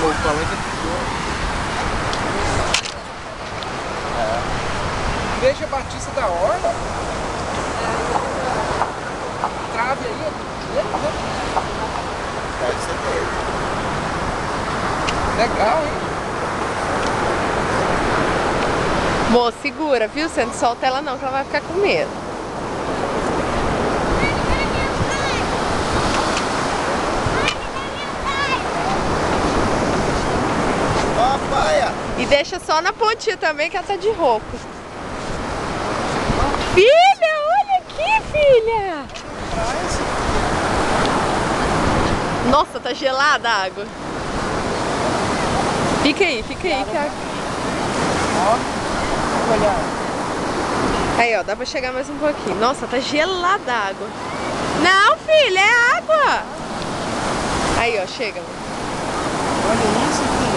O palanque é. Deixa a Batista da Orla. Trave aí, deve ser dele. Legal, hein? Moço, segura, viu? Você não solta ela não, que ela vai ficar com medo. Papai! E deixa só na pontinha também, que ela tá de rouco. Filha, olha aqui, filha! Nossa, tá gelada a água. Fica aí, que a... Olha. Aí, ó, dá pra chegar mais um pouquinho. Nossa, tá gelada a água. Não, filha, é água! Aí, ó, chega. Olha isso, filho.